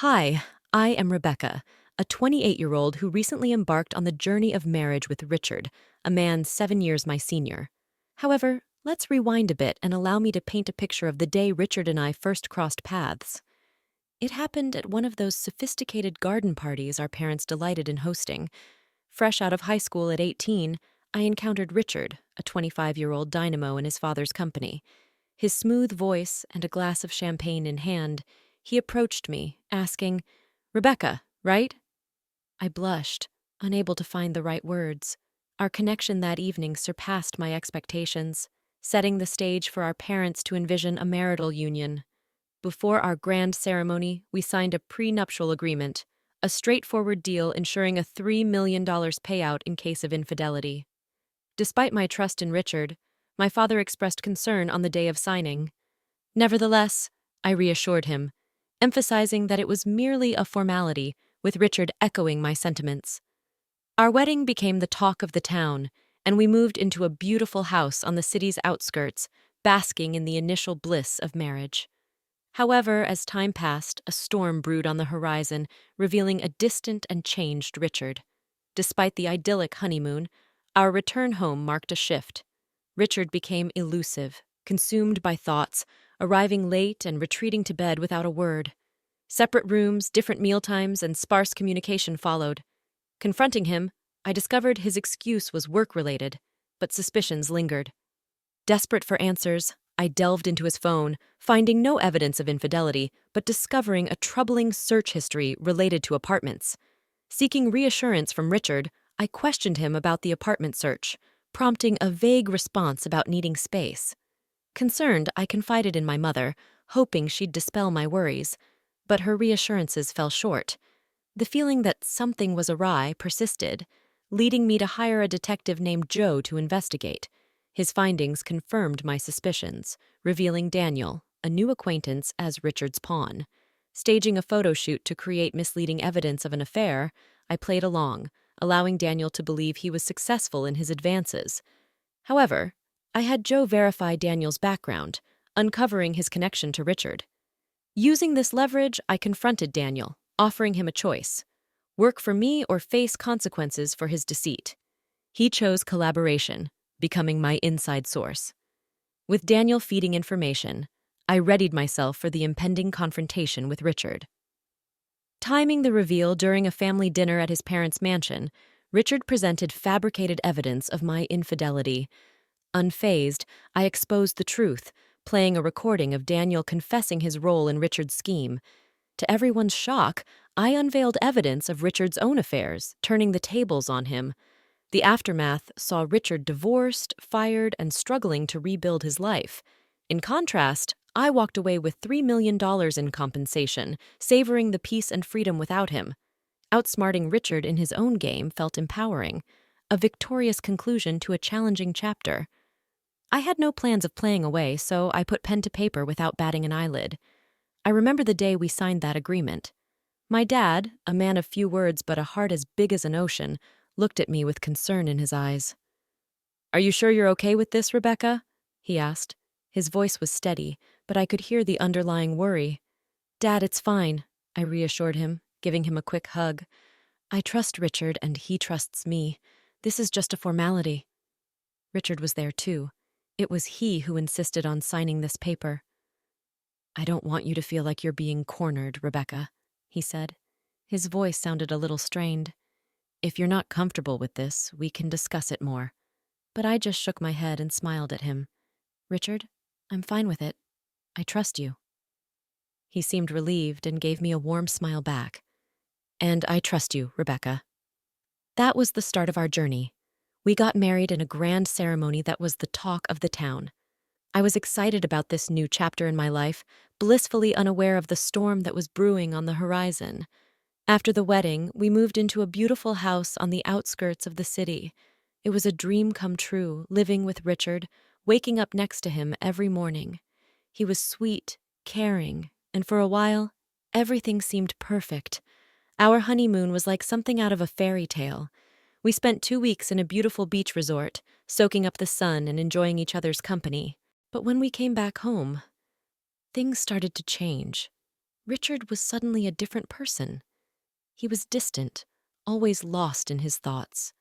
Hi, I am Rebecca, a 28-year-old who recently embarked on the journey of marriage with Richard, a man 7 years my senior. However, let's rewind a bit and allow me to paint a picture of the day Richard and I first crossed paths. It happened at one of those sophisticated garden parties our parents delighted in hosting. Fresh out of high school at 18, I encountered Richard, a 25-year-old dynamo in his father's company. His smooth voice and a glass of champagne in hand, he approached me, asking, "Rebecca, right?" I blushed, unable to find the right words. Our connection that evening surpassed my expectations, setting the stage for our parents to envision a marital union. Before our grand ceremony, we signed a prenuptial agreement, a straightforward deal ensuring a $3 million payout in case of infidelity. Despite my trust in Richard, my father expressed concern on the day of signing. Nevertheless, I reassured him, emphasizing that it was merely a formality, with Richard echoing my sentiments. Our wedding became the talk of the town, and we moved into a beautiful house on the city's outskirts, basking in the initial bliss of marriage. However, as time passed, a storm brewed on the horizon, revealing a distant and changed Richard. Despite the idyllic honeymoon, our return home marked a shift. Richard became elusive, consumed by thoughts, arriving late and retreating to bed without a word. Separate rooms, different mealtimes, and sparse communication followed. Confronting him, I discovered his excuse was work-related, but suspicions lingered. Desperate for answers, I delved into his phone, finding no evidence of infidelity, but discovering a troubling search history related to apartments. Seeking reassurance from Richard, I questioned him about the apartment search, prompting a vague response about needing space. Concerned, I confided in my mother, hoping she'd dispel my worries, but her reassurances fell short. The feeling that something was awry persisted, leading me to hire a detective named Joe to investigate. His findings confirmed my suspicions, revealing Daniel, a new acquaintance, as Richard's pawn. Staging a photo shoot to create misleading evidence of an affair, I played along, allowing Daniel to believe he was successful in his advances. However, I had Joe verify Daniel's background, uncovering his connection to Richard. Using this leverage, I confronted Daniel, offering him a choice: work for me or face consequences for his deceit. He chose collaboration, becoming my inside source. With Daniel feeding information, I readied myself for the impending confrontation with Richard. Timing the reveal during a family dinner at his parents' mansion, Richard presented fabricated evidence of my infidelity. Unfazed, I exposed the truth, playing a recording of Daniel confessing his role in Richard's scheme. To everyone's shock, I unveiled evidence of Richard's own affairs, turning the tables on him. The aftermath saw Richard divorced, fired, and struggling to rebuild his life. In contrast, I walked away with $3 million in compensation, savoring the peace and freedom without him. Outsmarting Richard in his own game felt empowering, a victorious conclusion to a challenging chapter. I had no plans of playing away, so I put pen to paper without batting an eyelid. I remember the day we signed that agreement. My dad, a man of few words but a heart as big as an ocean, looked at me with concern in his eyes. "Are you sure you're okay with this, Rebecca?" he asked. His voice was steady, but I could hear the underlying worry. "Dad, it's fine," I reassured him, giving him a quick hug. "I trust Richard and he trusts me. This is just a formality." Richard was there too. It was he who insisted on signing this paper. "I don't want you to feel like you're being cornered, Rebecca," he said. His voice sounded a little strained. "If you're not comfortable with this, we can discuss it more." But I just shook my head and smiled at him. "Richard, I'm fine with it. I trust you." He seemed relieved and gave me a warm smile back. "And I trust you, Rebecca." That was the start of our journey. We got married in a grand ceremony that was the talk of the town. I was excited about this new chapter in my life, blissfully unaware of the storm that was brewing on the horizon. After the wedding, we moved into a beautiful house on the outskirts of the city. It was a dream come true, living with Richard, waking up next to him every morning. He was sweet, caring, and for a while, everything seemed perfect. Our honeymoon was like something out of a fairy tale. We spent 2 weeks in a beautiful beach resort, soaking up the sun and enjoying each other's company. But when we came back home, things started to change. Richard was suddenly a different person. He was distant, always lost in his thoughts.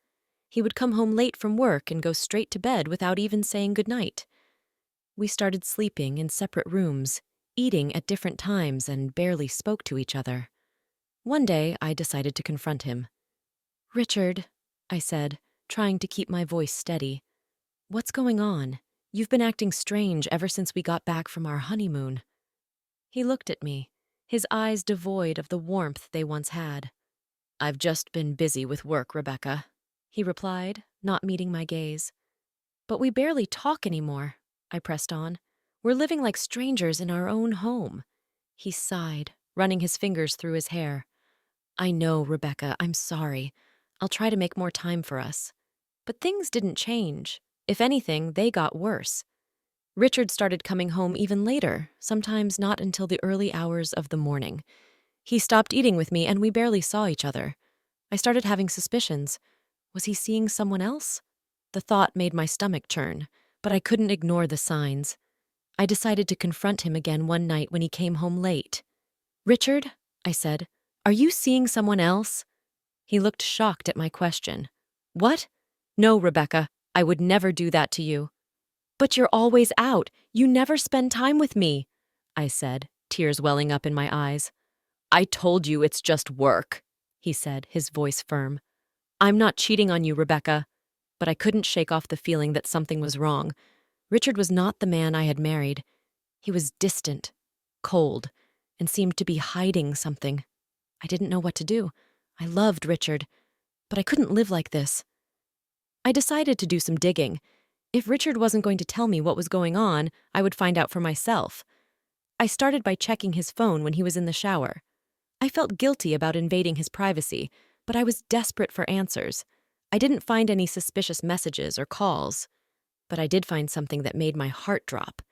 He would come home late from work and go straight to bed without even saying goodnight. We started sleeping in separate rooms, eating at different times, and barely spoke to each other. One day, I decided to confront him. "Richard," I said, trying to keep my voice steady, "what's going on? You've been acting strange ever since we got back from our honeymoon." He looked at me, his eyes devoid of the warmth they once had. "I've just been busy with work, Rebecca," he replied, not meeting my gaze. "But we barely talk anymore," I pressed on. "We're living like strangers in our own home." He sighed, running his fingers through his hair. "I know, Rebecca, I'm sorry. I'll try to make more time for us." But things didn't change. If anything, they got worse. Richard started coming home even later, sometimes not until the early hours of the morning. He stopped eating with me and we barely saw each other. I started having suspicions. Was he seeing someone else? The thought made my stomach churn, but I couldn't ignore the signs. I decided to confront him again one night when he came home late. "Richard," I said, "are you seeing someone else?" He looked shocked at my question. "What? No, Rebecca, I would never do that to you." "But you're always out. You never spend time with me," I said, tears welling up in my eyes. "I told you it's just work," he said, his voice firm. "I'm not cheating on you, Rebecca." But I couldn't shake off the feeling that something was wrong. Richard was not the man I had married. He was distant, cold, and seemed to be hiding something. I didn't know what to do. I loved Richard, but I couldn't live like this. I decided to do some digging. If Richard wasn't going to tell me what was going on, I would find out for myself. I started by checking his phone when he was in the shower. I felt guilty about invading his privacy, but I was desperate for answers. I didn't find any suspicious messages or calls, but I did find something that made my heart drop.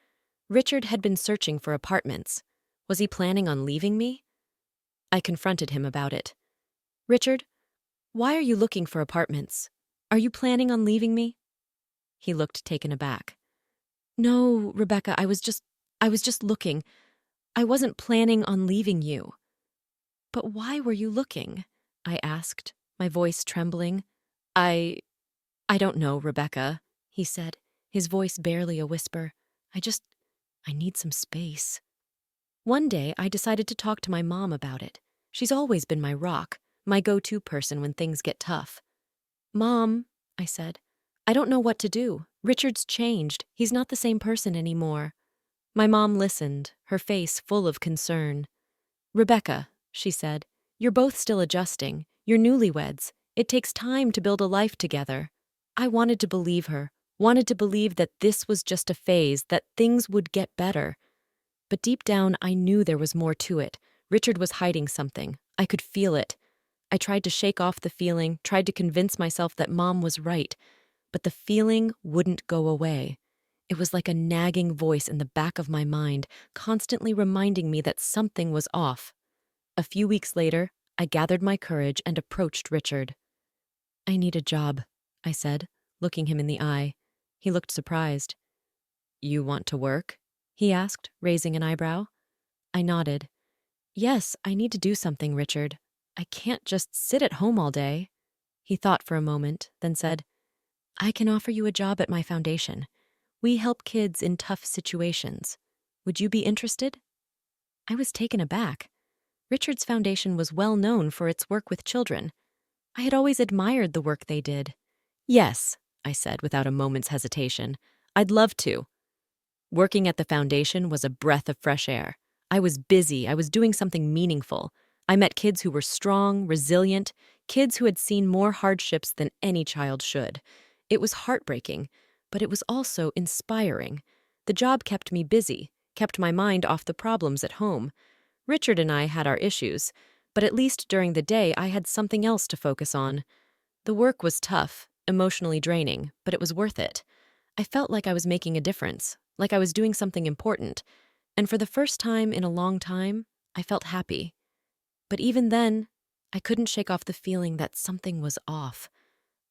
Richard had been searching for apartments. Was he planning on leaving me? I confronted him about it. "Richard, why are you looking for apartments? Are you planning on leaving me?" He looked taken aback. "No, Rebecca, I was just looking. I wasn't planning on leaving you." "But why were you looking?" I asked, my voice trembling. I don't know, Rebecca," he said, his voice barely a whisper. I need some space." One day, I decided to talk to my mom about it. She's always been my rock, my go-to person when things get tough. "Mom," I said, "I don't know what to do. Richard's changed. He's not the same person anymore." My mom listened, her face full of concern. "Rebecca," she said, "you're both still adjusting. You're newlyweds. It takes time to build a life together." I wanted to believe her, wanted to believe that this was just a phase, that things would get better. But deep down, I knew there was more to it. Richard was hiding something. I could feel it. I tried to shake off the feeling, tried to convince myself that Mom was right, but the feeling wouldn't go away. It was like a nagging voice in the back of my mind, constantly reminding me that something was off. A few weeks later, I gathered my courage and approached Richard. "I need a job," I said, looking him in the eye. He looked surprised. "You want to work?" he asked, raising an eyebrow. I nodded. "Yes, I need to do something, Richard. I can't just sit at home all day." He thought for a moment, then said, "I can offer you a job at my foundation. We help kids in tough situations. Would you be interested?" I was taken aback. Richard's foundation was well known for its work with children. I had always admired the work they did. "Yes," I said without a moment's hesitation. "I'd love to." Working at the foundation was a breath of fresh air. I was busy. I was doing something meaningful. I met kids who were strong, resilient, kids who had seen more hardships than any child should. It was heartbreaking, but it was also inspiring. The job kept me busy, kept my mind off the problems at home. Richard and I had our issues, but at least during the day I had something else to focus on. The work was tough, emotionally draining, but it was worth it. I felt like I was making a difference, like I was doing something important, and for the first time in a long time, I felt happy. But even then, I couldn't shake off the feeling that something was off.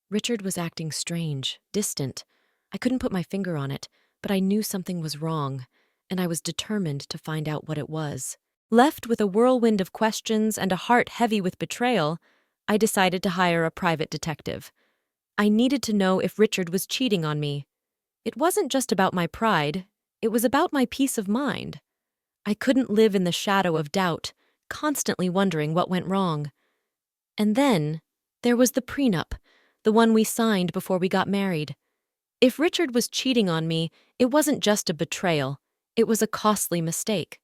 Richard was acting strange, distant. I couldn't put my finger on it, but I knew something was wrong, and I was determined to find out what it was. Left with a whirlwind of questions and a heart heavy with betrayal, I decided to hire a private detective. I needed to know if Richard was cheating on me. It wasn't just about my pride, it was about my peace of mind. I couldn't live in the shadow of doubt, constantly wondering what went wrong. And then, there was the prenup, the one we signed before we got married. If Richard was cheating on me, it wasn't just a betrayal, it was a costly mistake.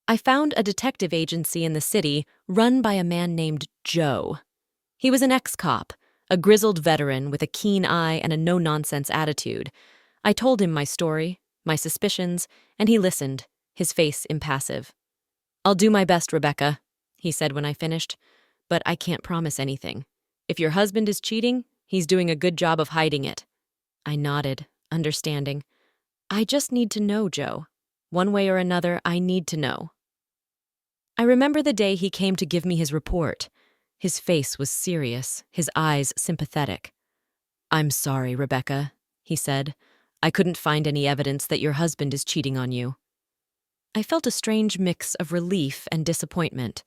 I found a detective agency in the city run by a man named Joe. He was an ex-cop, a grizzled veteran with a keen eye and a no-nonsense attitude. I told him my story, my suspicions, and he listened, his face impassive. "I'll do my best, Rebecca," he said when I finished, "but I can't promise anything. If your husband is cheating, he's doing a good job of hiding it." I nodded, understanding. "I just need to know, Joe. One way or another, I need to know." I remember the day he came to give me his report. His face was serious, his eyes sympathetic. "I'm sorry, Rebecca," he said. "I couldn't find any evidence that your husband is cheating on you." I felt a strange mix of relief and disappointment.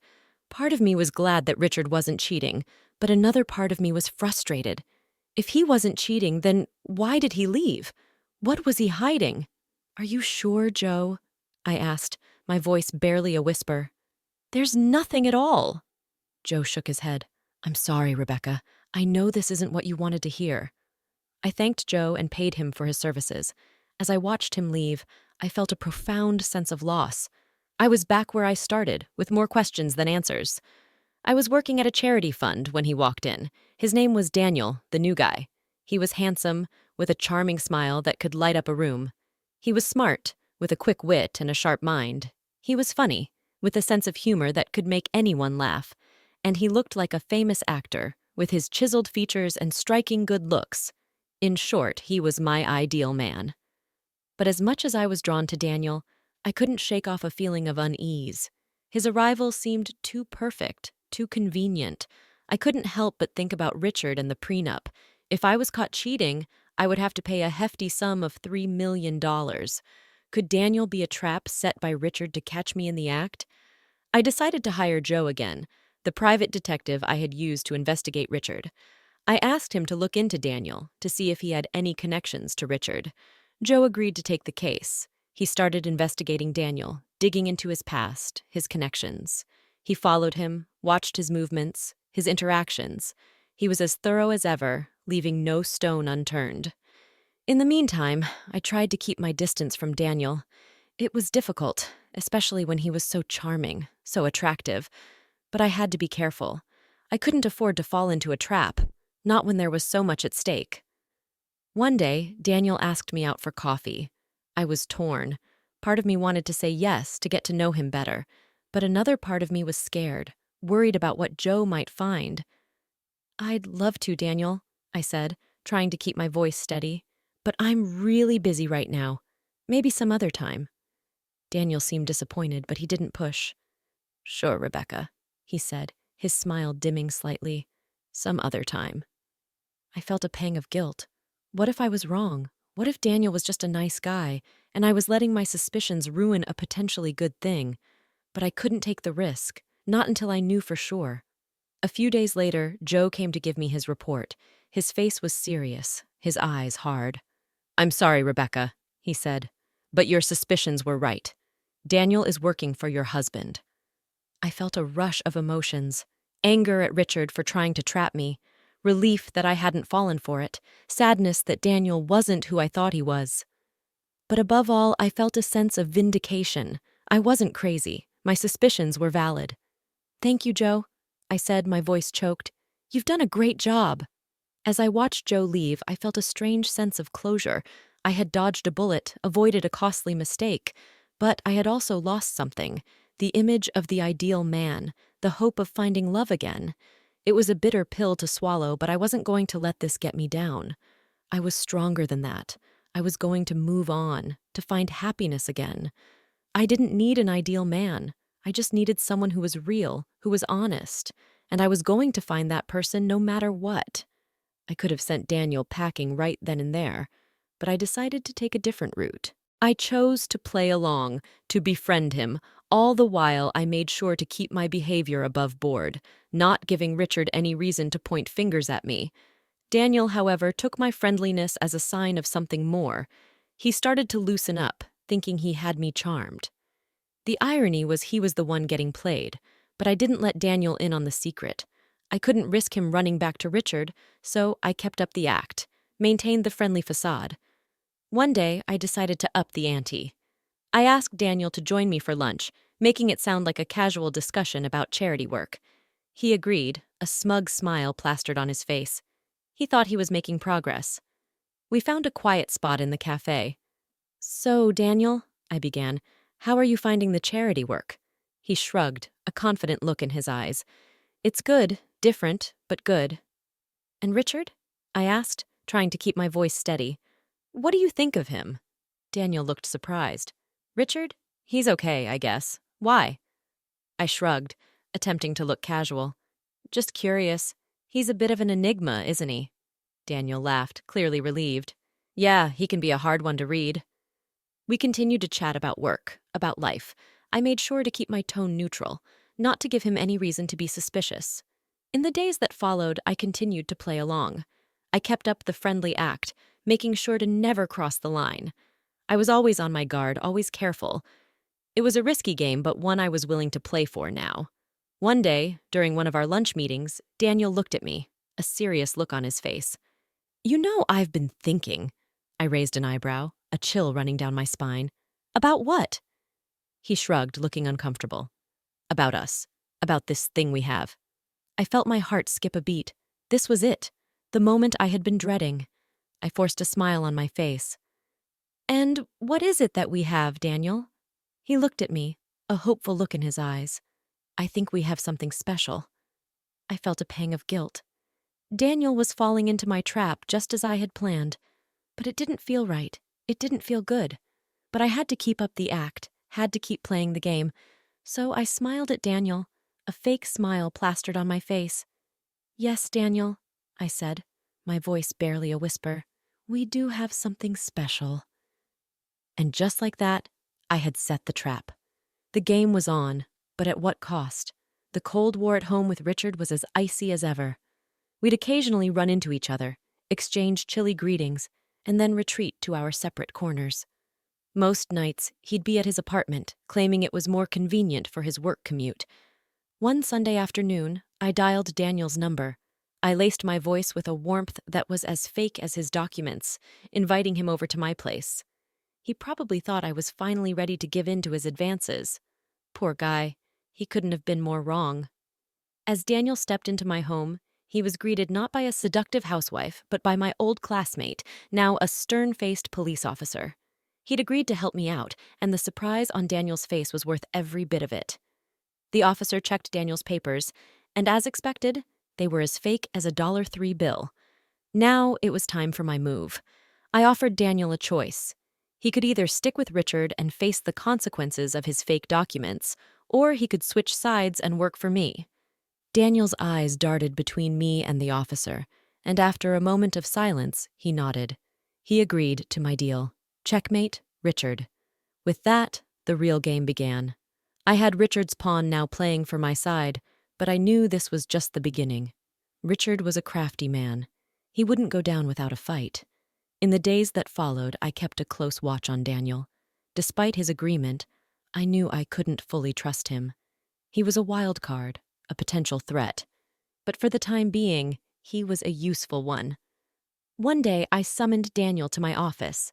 Part of me was glad that Richard wasn't cheating, but another part of me was frustrated. If he wasn't cheating, then why did he leave? What was he hiding? "Are you sure, Joe?" I asked, my voice barely a whisper. "There's nothing at all." Joe shook his head. "I'm sorry, Rebecca. I know this isn't what you wanted to hear." I thanked Joe and paid him for his services. As I watched him leave, I felt a profound sense of loss. I was back where I started, with more questions than answers. I was working at a charity fund when he walked in. His name was Daniel, the new guy. He was handsome, with a charming smile that could light up a room. He was smart, with a quick wit and a sharp mind. He was funny, with a sense of humor that could make anyone laugh. And he looked like a famous actor, with his chiseled features and striking good looks. In short, he was my ideal man. But as much as I was drawn to Daniel, I couldn't shake off a feeling of unease. His arrival seemed too perfect, too convenient. I couldn't help but think about Richard and the prenup. If I was caught cheating, I would have to pay a hefty sum of $3 million. Could Daniel be a trap set by Richard to catch me in the act? I decided to hire Joe again, the private detective I had used to investigate Richard. I asked him to look into Daniel to see if he had any connections to Richard. Joe agreed to take the case. He started investigating Daniel, digging into his past, his connections. He followed him, watched his movements, his interactions. He was as thorough as ever, leaving no stone unturned. In the meantime, I tried to keep my distance from Daniel. It was difficult, especially when he was so charming, so attractive. But I had to be careful. I couldn't afford to fall into a trap, not when there was so much at stake. One day, Daniel asked me out for coffee. I was torn. Part of me wanted to say yes to get to know him better, but another part of me was scared, worried about what Joe might find. "I'd love to, Daniel," I said, trying to keep my voice steady, "but I'm really busy right now. Maybe some other time." Daniel seemed disappointed, but he didn't push. "Sure, Rebecca," he said, his smile dimming slightly. "Some other time." I felt a pang of guilt. What if I was wrong? What if Daniel was just a nice guy, and I was letting my suspicions ruin a potentially good thing? But I couldn't take the risk, not until I knew for sure. A few days later, Joe came to give me his report. His face was serious, his eyes hard. "I'm sorry, Rebecca," he said, "but your suspicions were right. Daniel is working for your husband." I felt a rush of emotions. Anger at Richard for trying to trap me, relief that I hadn't fallen for it, sadness that Daniel wasn't who I thought he was. But above all, I felt a sense of vindication. I wasn't crazy. My suspicions were valid. "Thank you, Joe," I said, my voice choked. "You've done a great job." As I watched Joe leave, I felt a strange sense of closure. I had dodged a bullet, avoided a costly mistake, but I had also lost something, the image of the ideal man, the hope of finding love again. It was a bitter pill to swallow, but I wasn't going to let this get me down. I was stronger than that. I was going to move on, to find happiness again. I didn't need an ideal man. I just needed someone who was real, who was honest, and I was going to find that person no matter what. I could have sent Daniel packing right then and there, but I decided to take a different route. I chose to play along, to befriend him. All the while, I made sure to keep my behavior above board, not giving Richard any reason to point fingers at me. Daniel, however, took my friendliness as a sign of something more. He started to loosen up, thinking he had me charmed. The irony was he was the one getting played, but I didn't let Daniel in on the secret. I couldn't risk him running back to Richard, so I kept up the act, maintained the friendly facade. One day, I decided to up the ante. I asked Daniel to join me for lunch, making it sound like a casual discussion about charity work. He agreed, a smug smile plastered on his face. He thought he was making progress. We found a quiet spot in the cafe. "So, Daniel," I began, "how are you finding the charity work?" He shrugged, a confident look in his eyes. "It's good, different, but good." "And Richard?" I asked, trying to keep my voice steady. "What do you think of him?" Daniel looked surprised. "Richard? He's okay, I guess. Why?" I shrugged, attempting to look casual. "Just curious. He's a bit of an enigma, isn't he?" Daniel laughed, clearly relieved. "Yeah, he can be a hard one to read." We continued to chat about work, about life. I made sure to keep my tone neutral, not to give him any reason to be suspicious. In the days that followed, I continued to play along. I kept up the friendly act, making sure to never cross the line. I was always on my guard, always careful. It was a risky game, but one I was willing to play for now. One day, during one of our lunch meetings, Daniel looked at me, a serious look on his face. "You know, I've been thinking." I raised an eyebrow, a chill running down my spine. "About what?" He shrugged, looking uncomfortable. "About us. About this thing we have." I felt my heart skip a beat. This was it, the moment I had been dreading. I forced a smile on my face. "And what is it that we have, Daniel?" He looked at me, a hopeful look in his eyes. "I think we have something special." I felt a pang of guilt. Daniel was falling into my trap just as I had planned. But it didn't feel right. It didn't feel good. But I had to keep up the act, had to keep playing the game. So I smiled at Daniel, a fake smile plastered on my face. "Yes, Daniel," I said, my voice barely a whisper. "We do have something special." And just like that, I had set the trap. The game was on, but at what cost? The Cold War at home with Richard was as icy as ever. We'd occasionally run into each other, exchange chilly greetings, and then retreat to our separate corners. Most nights, he'd be at his apartment, claiming it was more convenient for his work commute. One Sunday afternoon, I dialed Daniel's number. I laced my voice with a warmth that was as fake as his documents, inviting him over to my place. He probably thought I was finally ready to give in to his advances. Poor guy, he couldn't have been more wrong. As Daniel stepped into my home, he was greeted not by a seductive housewife, but by my old classmate, now a stern-faced police officer. He'd agreed to help me out, and the surprise on Daniel's face was worth every bit of it. The officer checked Daniel's papers, and as expected, they were as fake as a $3 bill. Now it was time for my move. I offered Daniel a choice. He could either stick with Richard and face the consequences of his fake documents, or he could switch sides and work for me. Daniel's eyes darted between me and the officer, and after a moment of silence, he nodded. He agreed to my deal. Checkmate, Richard. With that, the real game began. I had Richard's pawn now playing for my side, but I knew this was just the beginning. Richard was a crafty man. He wouldn't go down without a fight. In the days that followed, I kept a close watch on Daniel. Despite his agreement, I knew I couldn't fully trust him. He was a wild card, a potential threat. But for the time being, he was a useful one. One day, I summoned Daniel to my office.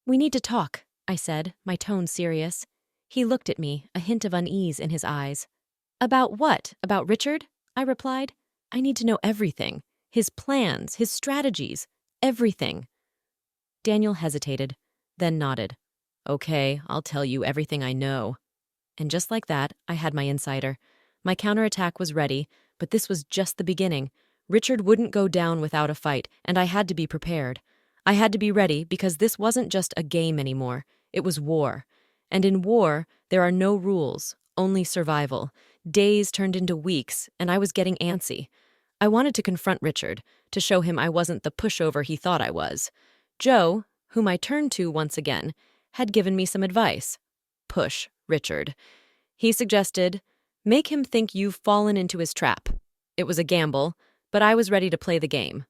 "We need to talk," I said, my tone serious. He looked at me, a hint of unease in his eyes. "About what? About Richard?" I replied. "I need to know everything. His plans, his strategies, everything." Daniel hesitated, then nodded. "Okay, I'll tell you everything I know." And just like that, I had my insider. My counterattack was ready, but this was just the beginning. Richard wouldn't go down without a fight, and I had to be prepared. I had to be ready because this wasn't just a game anymore. It was war. And in war, there are no rules, only survival. Days turned into weeks, and I was getting antsy. I wanted to confront Richard, to show him I wasn't the pushover he thought I was. Joe, whom I turned to once again, had given me some advice. Push Richard. He suggested, make him think you've fallen into his trap. It was a gamble, but I was ready to play the game.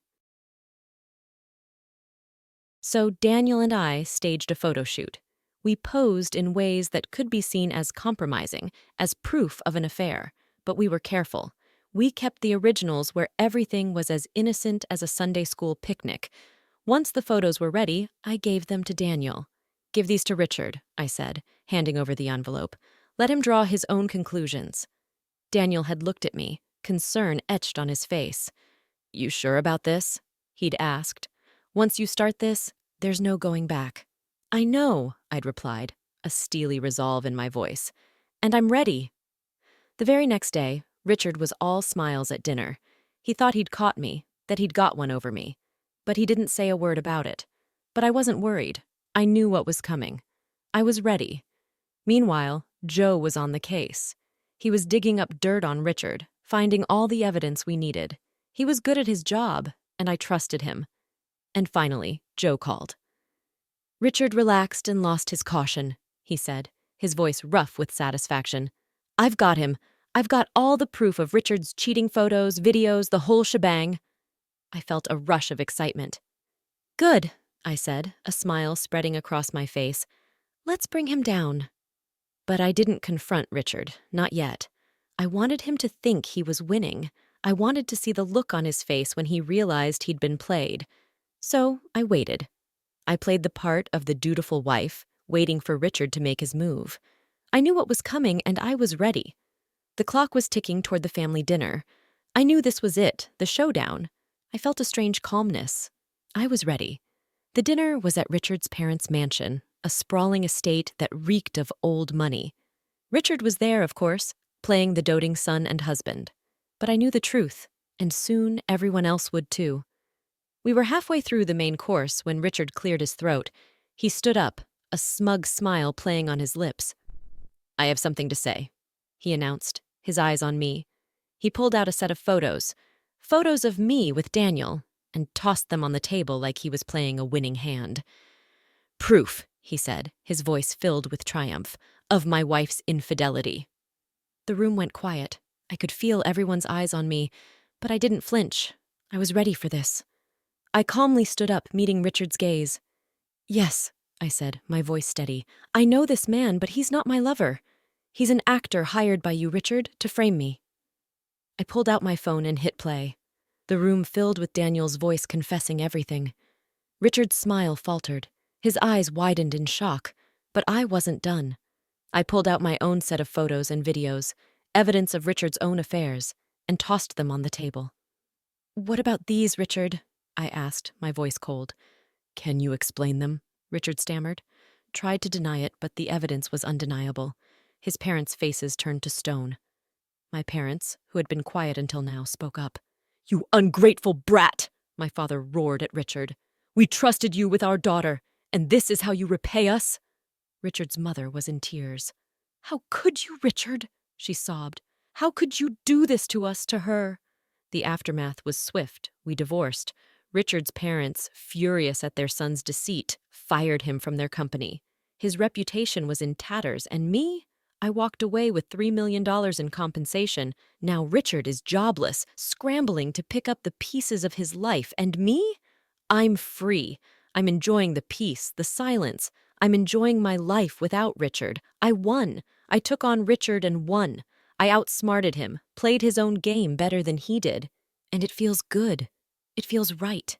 So Daniel and I staged a photo shoot. We posed in ways that could be seen as compromising, as proof of an affair, but we were careful. We kept the originals where everything was as innocent as a Sunday school picnic. Once the photos were ready, I gave them to Daniel. Give these to Richard, I said, handing over the envelope. Let him draw his own conclusions. Daniel had looked at me, concern etched on his face. You sure about this? He'd asked. Once you start this, there's no going back. I know, I'd replied, a steely resolve in my voice. And I'm ready. The very next day, Richard was all smiles at dinner. He thought he'd caught me, that he'd got one over me. But he didn't say a word about it. But I wasn't worried. I knew what was coming. I was ready. Meanwhile, Joe was on the case. He was digging up dirt on Richard, finding all the evidence we needed. He was good at his job, and I trusted him. And finally, Joe called. Richard relaxed and lost his caution, he said, his voice rough with satisfaction. I've got him. I've got all the proof of Richard's cheating photos, videos, the whole shebang. I felt a rush of excitement. Good, I said, a smile spreading across my face. Let's bring him down. But I didn't confront Richard, not yet. I wanted him to think he was winning. I wanted to see the look on his face when he realized he'd been played. So I waited. I played the part of the dutiful wife, waiting for Richard to make his move. I knew what was coming, and I was ready. The clock was ticking toward the family dinner. I knew this was it, the showdown. I felt a strange calmness. I was ready. The dinner was at Richard's parents' mansion, a sprawling estate that reeked of old money. Richard was there, of course, playing the doting son and husband. But I knew the truth, and soon everyone else would too. We were halfway through the main course when Richard cleared his throat. He stood up, a smug smile playing on his lips. I have something to say, he announced, his eyes on me. He pulled out a set of photos of me with Daniel, and tossed them on the table like he was playing a winning hand. Proof, he said, his voice filled with triumph, of my wife's infidelity. The room went quiet. I could feel everyone's eyes on me, but I didn't flinch. I was ready for this. I calmly stood up, meeting Richard's gaze. Yes, I said, my voice steady. I know this man, but he's not my lover. He's an actor hired by you, Richard, to frame me. I pulled out my phone and hit play. The room filled with Daniel's voice confessing everything. Richard's smile faltered. His eyes widened in shock, but I wasn't done. I pulled out my own set of photos and videos, evidence of Richard's own affairs, and tossed them on the table. What about these, Richard? I asked, my voice cold. Can you explain them? Richard stammered. Tried to deny it, but the evidence was undeniable. His parents' faces turned to stone. My parents, who had been quiet until now, spoke up. You ungrateful brat! My father roared at Richard. We trusted you with our daughter, and this is how you repay us? Richard's mother was in tears. How could you, Richard? She sobbed. How could you do this to us, to her? The aftermath was swift. We divorced. Richard's parents, furious at their son's deceit, fired him from their company. His reputation was in tatters, and me? I walked away with $3 million in compensation. Now Richard is jobless, scrambling to pick up the pieces of his life. And me? I'm free. I'm enjoying the peace, the silence. I'm enjoying my life without Richard. I won. I took on Richard and won. I outsmarted him, played his own game better than he did. And it feels good. It feels right.